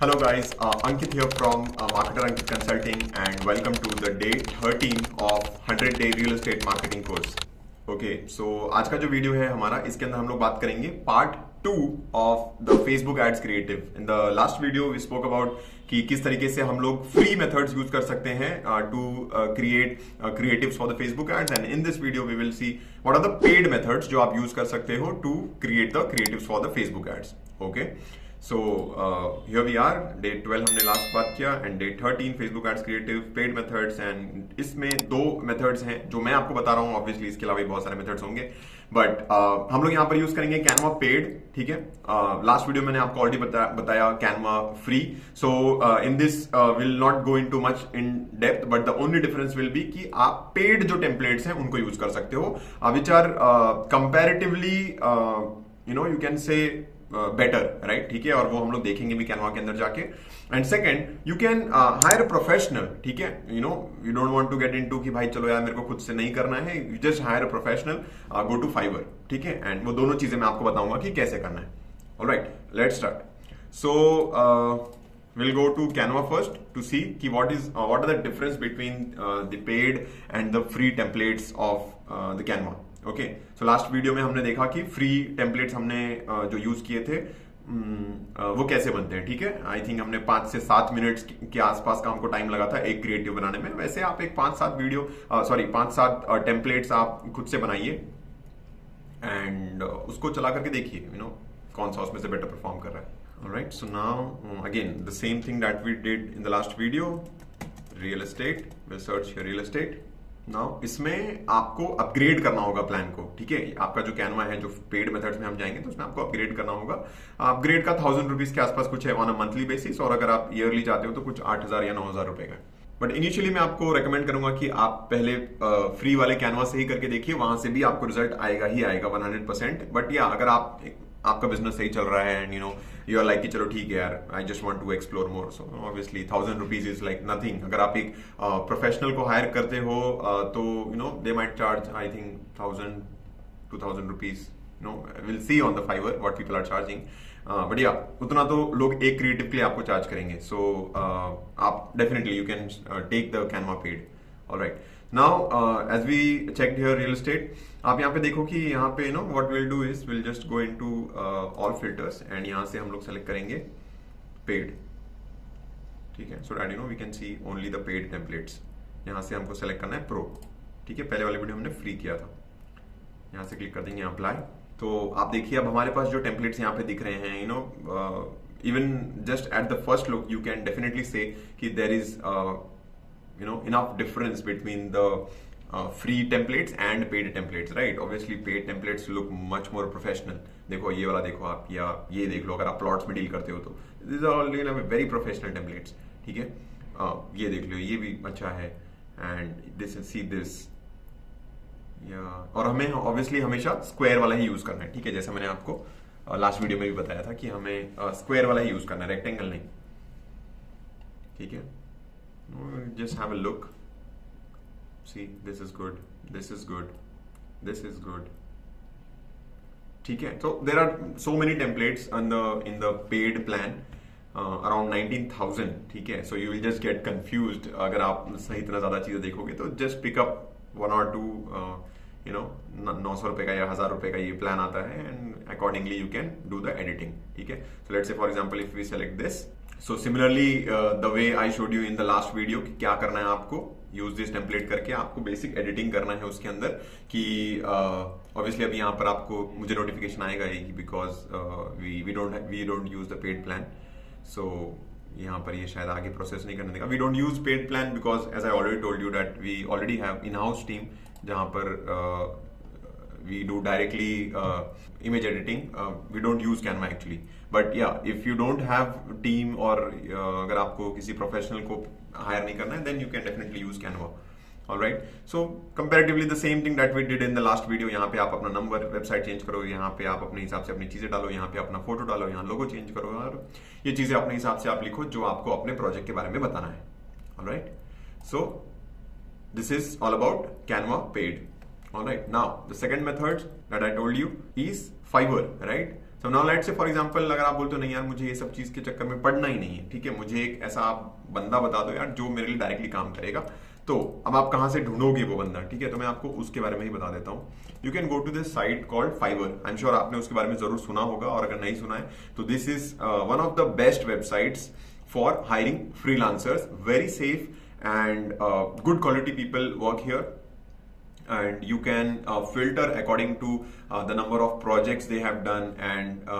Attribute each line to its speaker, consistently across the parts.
Speaker 1: Hello guys, Ankit here from Marketer Ankit Consulting and welcome to the day 13 of 100 Day Real Estate Marketing Course. Okay, so आज का जो video है हमारा, इसके अंदर हम लोग बात करेंगे part 2 of the Facebook ads creative. In the last video we spoke about कि किस तरीके से हम लोग फ्री मेथड्स यूज कर सकते हैं to create creatives for the Facebook ads. And in this video we will see what are the paid methods जो आप यूज कर सकते हो to create the creatives for the Facebook ads. Okay, so here we are. Day 12 हमने last बात किया and day 13 Facebook ads creative paid methods. And इसमें दो मेथड्स हैं जो मैं आपको बता रहा हूं. ऑब्वियसली इसके अलावा भी बहुत सारे मेथड्स होंगे बट हम लोग यहां पर यूज करेंगे कैनवा पेड. ठीक है, लास्ट वीडियो मैंने आपको ऑलरेडी बताया Canva free. So in this will not go in too much in depth but the only difference will be कि आप पेड जो टेम्पलेट्स हैं उनको यूज कर सकते हो which are comparatively you can say better, right. ठीक है, और वो हम लोग देखेंगे भी कैनवा के अंदर जाके. And second, you can hire professional. ठीक है, you don't want to get into कि भाई चलो यार मेरे को खुद से नहीं करना है. You just hire a professional, go to Fiverr. ठीक है, एंड वो दोनों चीजें मैं आपको बताऊंगा कि कैसे करना है. Alright, let's start. So we'll go to Canva first to see कि what are the difference between the paid and the free templates of the Canva. Okay, so last video में हमने देखा कि फ्री टेम्पलेट्स हमने जो use किए थे वो कैसे बनते हैं. ठीक है, आई थिंक हमने 5 से 7 मिनट्स के आसपास का हमको टाइम लगा था एक क्रिएटिव बनाने में. वैसे आप एक 5-7 टेम्पलेट्स आप खुद से बनाइए एंड उसको चला करके देखिए कौन सा उसमें से बेटर परफॉर्म कर रहा है. Alright, so now again the same thing that we did in the last video. Real estate, we'll search here real estate. Now इसमें आपको अपग्रेड करना होगा प्लान को. ठीक है, आपका जो कैनवा है, जो पेड मेथड्स में हम जाएंगे तो उसमें आपको अपग्रेड करना होगा. अपग्रेड का 1000 रुपीज के आसपास कुछ है ऑन अ मंथली बेसिस, और अगर आप ईयरली जाते हो तो कुछ 8000 या 9000 रुपए का. बट इनिशियली मैं आपको रेकमेंड करूंगा कि आप पहले फ्री वाले कैनवा से ही करके देखिए, वहां से भी आपको रिजल्ट आएगा ही आएगा 100%. बट या अगर आपका बिजनेस सही चल रहा है एंड यू आर लाइक कि चलो ठीक है यार, I just want to explore more, so obviously 1000 rupees is like nothing. अगर आप एक प्रोफेशनल को हायर करते हो तो they might charge I think 1000-2000 rupees. Will see on the Fiverr what people are charging. But या उतना तो लोग एक क्रिएटिव के लिए आपको चार्ज करेंगे. सो आप definitely you can take the Canva paid. Alright, now as we checked here real estate, आप यहाँ पे देखो कि यहाँ पे what will do is will just go into all filters and यहाँ से हम लोग सेलेक्ट करेंगे पेड. ठीक है, so that we can see only the paid templates. यहाँ से हमको सेलेक्ट करना है प्रो. ठीक है, पहले वाले वीडियो हमने फ्री किया था. यहाँ से क्लिक कर देंगे अप्लाई. तो आप देखिए अब हमारे पास जो टेम्पलेट्स यहाँ पे दिख रहे हैं, even just at the first look you can definitely say कि there is enough difference between the free templates and paid templates, right? Obviously paid templates look much more professional. देखो ये वाला देखो आप, या ये देख लो अगर आप प्लॉट्स में डील करते हो तो these are all very professional templates. ठीक है, ये देख लो, ये भी अच्छा है. एंड दिस सी दिस, या और हमें ऑब्वियसली हमेशा स्क्वायर वाला ही यूज करना है. ठीक है, जैसे मैंने आपको लास्ट वीडियो में भी बताया था कि हमें स्क्वायर वाला ही यूज करना है, रेक्टेंगल नहीं. ठीक है, just have a look. See, this is good, this is good, this is good. ठीक है, so there are so many templates in the paid plan, around 19,000. ठीक है, so you will just get confused अगर आप सही इतना ज्यादा चीजें देखोगे तो just pick up 1 or 2 900 रुपए का या 1000 रुपए का ये प्लान आता है and accordingly you can do the editing. ठीक है, so let's say for example if we select this, so similarly the way I showed you in the last video कि क्या करना है आपको, यूज दिस टेम्पलेट करके आपको बेसिक एडिटिंग करना है उसके अंदर कि ऑब्वियसली अभी यहाँ पर आपको मुझे नोटिफिकेशन आएगा ही because we don't use the paid plan. So यहाँ पर ये शायद आगे प्रोसेस नहीं करने देगा. We don't use paid plan because as I already told you that we already have in house team जहाँ पर we do directly image editing. We don't use Canva actually, but yeah, if you don't have team or अगर आपको किसी professional को higher नहीं करना है then you can definitely use Canva. Alright, so comparatively the same thing that we did in the last video. यहाँ पे आप अपना नंबर, वेबसाइट चेंज करो, यहाँ पे आप अपने हिसाब से अपनी चीजें डालो, यहाँ पे अपना फोटो डालो, यहाँ लोगो चेंज करो, और ये चीजें अपने हिसाब से आप लिखो जो आपको अपने प्रोजेक्ट के बारे में बताना है. Alright, so this is all about Canva paid. Alright, now the second method that I told you is Fiverr, right? So now let's say for example अगर आप बोलते हो नहीं यार मुझे ये सब चीज के चक्कर में पड़ना ही नहीं है, ठीक है, मुझे एक ऐसा आप बंदा बता दो यार जो मेरे लिए डायरेक्टली काम करेगा, तो अब आप कहां से ढूंढोगे वो बंदा, ठीक है, तो मैं आपको उसके बारे में ही बता देता हूँ। You can go to this site called Fiverr. I am sure आपने उसके बारे में जरूर सुना होगा, और अगर नहीं सुना है तो this is one of the best websites for hiring freelancers, very safe and good quality people work here, and you can filter according to the number of projects they have done, and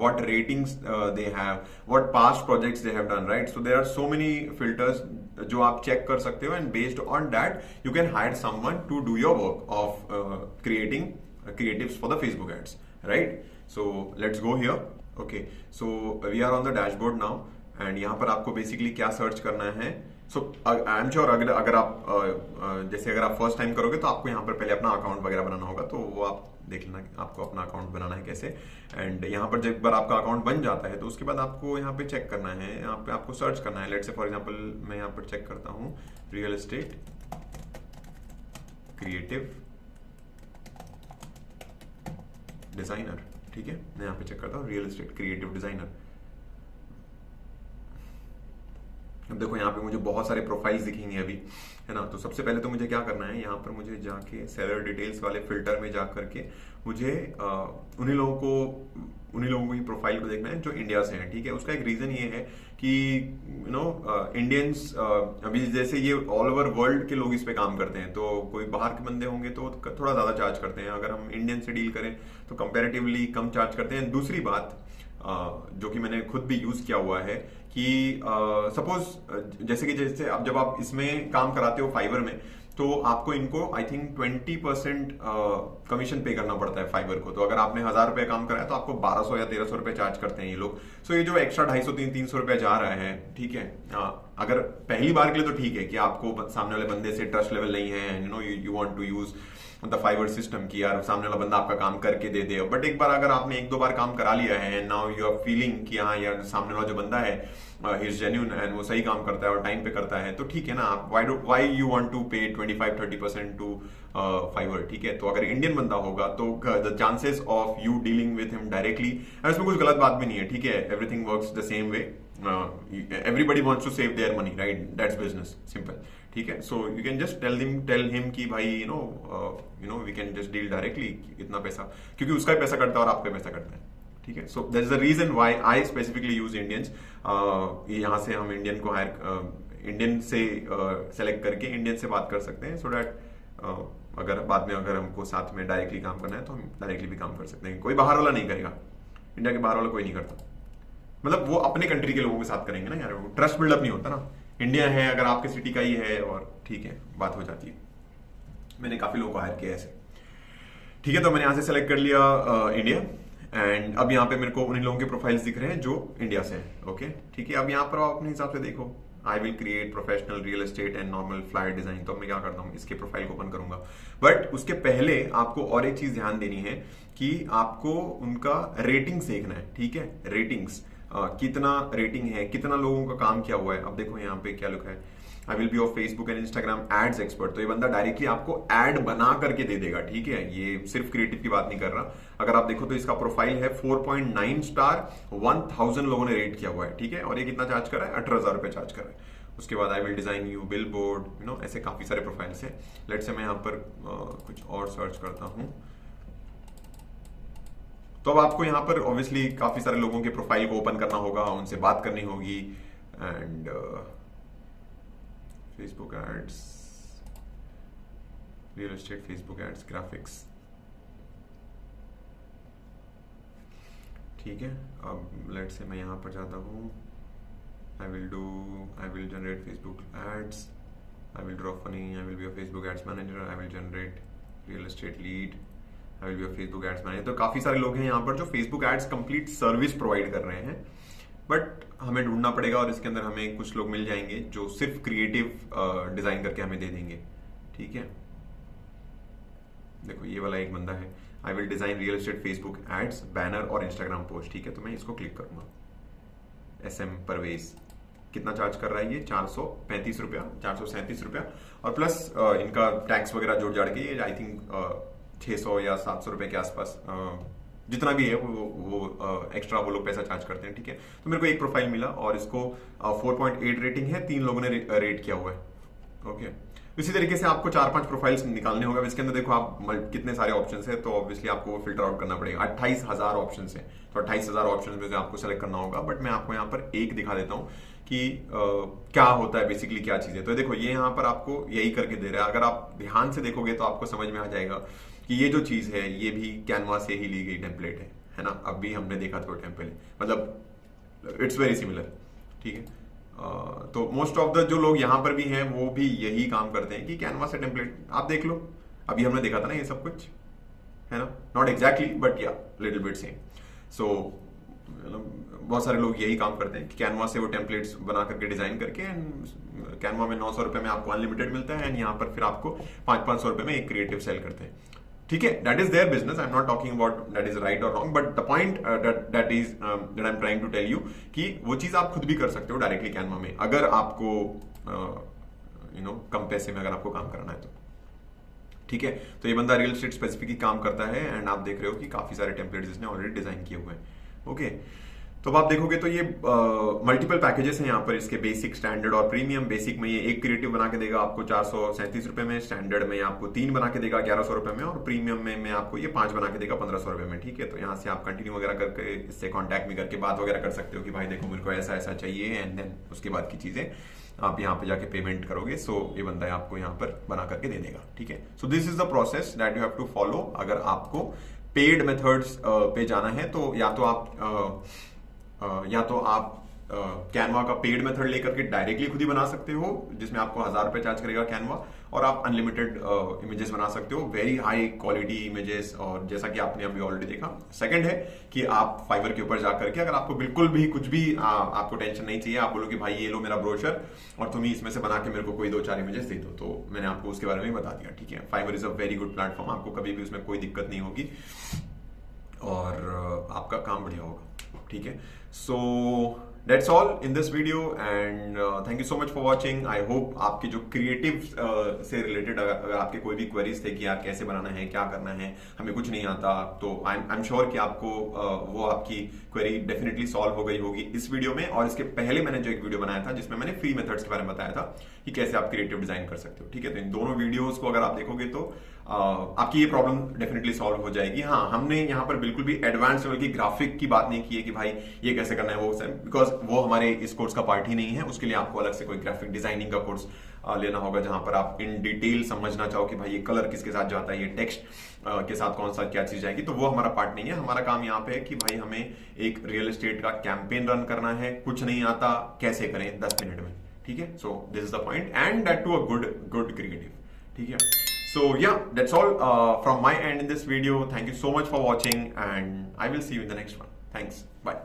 Speaker 1: what ratings they have, what past projects they have done, right? So there are so many filters जो आप check कर सकते हो, and based on that you can hire someone to do your work of creating creatives for the Facebook ads, right? So let's go here. Okay, so we are on the dashboard now, and यहाँ पर आपको basically क्या search करना है। सो आई am sure अगर आप जैसे अगर आप फर्स्ट टाइम करोगे तो आपको यहाँ पर पहले अपना अकाउंट वगैरह बनाना होगा, तो वो आप देख लेना आपको अपना अकाउंट बनाना है कैसे। एंड यहाँ पर जब बार आपका अकाउंट बन जाता है तो उसके बाद आपको यहाँ पे चेक करना है, यहाँ पे आपको सर्च करना है। लेट्स से फॉर एग्जांपल मैं यहाँ पर चेक करता हूँ रियल एस्टेट क्रिएटिव डिजाइनर, ठीक है, मैं यहाँ पे चेक करता हूँ रियल एस्टेट क्रिएटिव डिजाइनर। अब देखो यहाँ पे मुझे बहुत सारे प्रोफाइल्स दिखेंगे अभी, है ना। तो सबसे पहले तो मुझे क्या करना है, यहाँ पर मुझे जाके सेलर डिटेल्स वाले फिल्टर में जा करके मुझे उन्हीं लोगों की प्रोफाइल को देखना है जो इंडिया से है, ठीक है। उसका एक रीजन ये है कि यू नो इंडियंस अभी जैसे ये ऑल ओवर वर्ल्ड के लोग इस पे काम करते हैं, तो कोई बाहर के बंदे होंगे तो थोड़ा ज्यादा चार्ज करते हैं, अगर हम इंडियन से डील करें तो कंपेरेटिवली कम चार्ज करते हैं। दूसरी बात जो कि मैंने खुद भी यूज किया हुआ है कि सपोज जैसे अब जब आप इसमें काम कराते हो फाइवर में, तो आपको इनको आई थिंक 20% कमीशन पे करना पड़ता है फाइवर को। तो अगर आपने 1000 रुपए काम कराया तो आपको 1200 या 1300 रुपए चार्ज करते हैं ये लोग। सो ये जो एक्स्ट्रा 250-300 रुपए जा रहा है, ठीक है, अगर पहली बार के लिए तो ठीक है कि आपको सामने वाले बंदे से ट्रस्ट लेवल नहीं है, you know you want to use the Fiverr system की यार सामने वाला बंदा आपका काम करके दे दे। बट एक बार अगर आपने 1-2 बार काम करा लिया है, नाउ यू आर फीलिंग कि हाँ यार सामने वाला जो बंदा है ही इज जेन्युइन एंड वो सही काम करता है और टाइम पे करता है, तो ठीक है ना। आप व्हाई यू वांट टू पे 25-30% टू फाइवर, ठीक है। तो अगर इंडियन बंदा होगा तो the chances of you dealing with him directly, इसमें कुछ गलत बात भी नहीं है, ठीक है, everything works the same way, everybody wants to save their money, right, that's business, simple, ठीक है। So you can just tell him कि भाई you know we can just deal directly इतना पैसा, क्योंकि उसका भी पैसा कटता है और आपका पैसा कटता है, ठीक है। So that is the reason why I specifically use Indians. यहाँ से हम इंडियन को इंडियन से सेलेक्ट करके इंडियन से बात कर सकते हैं, सो दैट अगर बाद में अगर हमको साथ में डायरेक्टली काम करना है तो हम डायरेक्टली भी काम कर सकते हैं। कोई बाहर वाला नहीं करेगा, इंडिया के बाहर वाला कोई नहीं करता, मतलब वो अपने कंट्री के लोगों के साथ करेंगे ना यार, वो ट्रस्ट बिल्डअप नहीं होता ना। इंडिया है अगर आपके सिटी का ही है और ठीक है बात हो जाती है। मैंने काफी लोगों को हायर किया ऐसे, ठीक है। तो मैंने यहां से सेलेक्ट कर लिया इंडिया, एंड अब यहाँ पे मेरे को उन्हीं लोगों के प्रोफाइल्स दिख रहे हैं जो इंडिया से है, ओके, ठीक है। अब यहाँ पर आप अपने हिसाब से देखो, I will create professional real estate and normal flyer design. तो मैं क्या करता हूँ, इसके प्रोफाइल को ओपन करूंगा, बट उसके पहले आपको और एक चीज ध्यान देनी है कि आपको उनका रेटिंग्स देखना है, ठीक है, रेटिंग्स कितना रेटिंग है, कितना लोगों का काम किया हुआ है। अब देखो यहाँ पे क्या लिखा है, I will be of Facebook and Instagram ads expert. तो ये बंदा डायरेक्टली आपको एड बना करके दे देगा, ठीक है, ये सिर्फ क्रिएटिव की बात नहीं कर रहा। अगर आप देखो तो इसका प्रोफाइल है 4.9 स्टार, 1000 लोगों ने रेट किया हुआ है, ठीक है, और ये कितना चार्ज कर रहा है, 18,000 रुपए चार्ज कर रहा है। उसके बाद आई will design you bill board, you know, ऐसे काफी सारे प्रोफाइल्स है। लेट से मैं यहाँ पर कुछ और सर्च करता हूँ, तो अब आपको यहाँ पर ऑब्वियसली काफी सारे लोगों के प्रोफाइल को ओपन करना होगा, उनसे बात करनी होगी, and Facebook ads, real estate Facebook ads, graphics, ठीक है। अब लेट से मैं यहाँ पर जाता हूँ, I will generate Facebook ads, I will draw funny, I will be a Facebook ads manager, I will generate real estate lead, I will be a Facebook ads manager. तो काफी सारे लोग हैं यहाँ पर जो Facebook ads complete service provide कर रहे हैं, बट हमें ढूंढना पड़ेगा और इसके अंदर हमें कुछ लोग मिल जाएंगे जो सिर्फ क्रिएटिव डिजाइन करके हमें दे देंगे, ठीक है। देखो ये वाला एक बंदा है, I will design real estate Facebook ads, banner और इंस्टाग्राम पोस्ट, ठीक है। तो मैं इसको क्लिक करूंगा, SM परवेज, कितना चार्ज कर रहा है ये, 435 रुपया, 437 रुपया, और प्लस इनका टैक्स वगैरह जोड़ जाड़ के आई थिंक 600 या 700 रुपए के आसपास जितना भी है वो एक्स्ट्रा वो लोग पैसा चार्ज करते हैं, ठीक है। तो मेरे को एक प्रोफाइल मिला और इसको 4.8 रेटिंग है, 3 लोगों ने रेट किया हुआ है। ओके, इसी तरीके से आपको 4-5 प्रोफाइल्स निकालने होगा। इसके अंदर देखो आप कितने सारे ऑप्शन है, तो ऑब्वियसली आपको वो फिल्टर आउट करना पड़ेगा। 28,000 ऑप्शन है, तो 28,000 ऑप्शन में से आपको सेलेक्ट करना होगा। बट मैं आपको यहाँ पर एक दिखा देता हूँ कि क्या होता है बेसिकली, क्या चीज है। तो देखो ये यहाँ पर आपको यही करके दे रहा है। अगर आप ध्यान से देखोगे तो आपको समझ में आ जाएगा कि ये जो चीज है ये भी कैनवा से ही ली गई टेम्पलेट है ना। अब भी हमने देखा था टेम्पलेट, मतलब इट्स वेरी सिमिलर, ठीक है। तो मोस्ट ऑफ द जो लोग यहाँ पर भी हैं वो भी यही काम करते हैं कि कैनवा से टेम्पलेट आप देख लो। अभी हमने देखा था ना ये सब कुछ, है ना। नॉट एग्जैक्टली बट या लिटिल बिट सेम। सो बहुत सारे लोग यही काम करते हैं कि कैनवा से वो टेम्पलेट्स बना करके डिजाइन करके, एंड कैनवा में 900 रुपए में आपको अनलिमिटेड मिलता है, एंड यहाँ पर फिर आपको 500-500 रुपए में एक क्रिएटिव सेल करते हैं, ठीक है। That is their business, I am not talking about that is right और wrong, but the point that I am trying to tell you कि वो चीज आप खुद भी कर सकते हो डायरेक्टली कैनवा में, अगर आपको कम पैसे में अगर आपको काम करना है तो, ठीक है। तो ये बंदा रियल एस्टेट स्पेसिफिक ही काम करता है, एंड आप देख रहे हो कि काफी सारे टेम्पलेट्स इसने ऑलरेडी डिजाइन किए हुए हैं। ओके, तो अब आप देखोगे तो ये मल्टीपल पैकेजेस हैं यहाँ पर इसके, बेसिक, स्टैंडर्ड और प्रीमियम। बेसिक में ये एक क्रिएटिव बना के देगा आपको 437 रुपए में, स्टैंडर्ड में आपको 3 बना के देगा 1100 रुपए में, और प्रीमियम में आपको ये 5 बना के देगा 1500 रुपए में, ठीक है। तो यहाँ से आप कंटिन्यू वगैरह करके इससे कॉन्टैक्ट भी करके बात वगैरह कर सकते हो कि भाई देखो मेरे को ऐसा ऐसा चाहिए, एंड देन उसके बाद की चीजें आप यहाँ पे जाके पेमेंट करोगे। सो ये बंदा आपको यहाँ पर बना करके दे देगा, ठीक है। So this is the process that you have to follow. अगर आपको पेड मेथड्स पे जाना है तो या तो आप कैनवा का पेड मेथड लेकर के डायरेक्टली खुद ही बना सकते हो, जिसमें आपको 1000 रुपए चार्ज करेगा कैनवा, और आप अनलिमिटेड इमेजेस बना सकते हो, वेरी हाई क्वालिटी इमेजेस, और जैसा कि आपने अभी ऑलरेडी देखा। सेकंड है कि आप फाइवर के ऊपर जाकर के, अगर आपको बिल्कुल भी कुछ भी आपको टेंशन नहीं चाहिए, आप बोलो कि भाई ये लो मेरा ब्रोशर और तुम इसमें से बना के मेरे को कोई 2-4 इमेजेस दे दो, तो मैंने आपको उसके बारे में बता दिया, ठीक है। Fiverr is a very good platform, आपको कभी भी उसमें कोई दिक्कत नहीं होगी और आपका काम बढ़िया होगा, ठीक है। सो that's all in this video, and thank you so much for watching. I hope आपके जो क्रिएटिव से रिलेटेड अगर आपके कोई भी क्वेरीज थे कि यार कैसे बनाना है, क्या करना है, हमें कुछ नहीं आता, तो आई एम श्योर कि आपको वो आपकी क्वेरी डेफिनेटली सॉल्व हो गई होगी इस वीडियो में। और इसके पहले मैंने जो एक वीडियो बनाया था जिसमें मैंने फ्री मेथड्स के बारे में बताया था कि कैसे आप क्रिएटिव डिजाइन कर सकते हो, ठीक है। तो इन दोनों वीडियोज को अगर आप देखोगे तो आपकी ये प्रॉब्लम डेफिनेटली सॉल्व हो जाएगी। हाँ, हमने यहाँ पर बिल्कुल भी एडवांस लेवल की ग्राफिक की बात नहीं की है कि भाई ये कैसे करना है वो, बिकॉज वो हमारे इस कोर्स का पार्ट ही नहीं है। उसके लिए आपको अलग से कोई ग्राफिक डिजाइनिंग का कोर्स लेना होगा, जहां पर आप इन डिटेल समझना चाहो कि भाई ये कलर किसके साथ जाता है, ये टेक्स्ट के साथ कौन सा क्या चीज जाएगी, तो वो हमारा पार्ट नहीं है। हमारा काम यहाँ पे है कि भाई हमें एक रियल एस्टेट का कैंपेन रन करना है, कुछ नहीं आता, कैसे करें 10 मिनट में, ठीक है। So this is the point, and that to a good creative, ठीक है। So yeah, that's all from my end in this video. Thank you so much for watching, and I will see you in the next one. Thanks. Bye.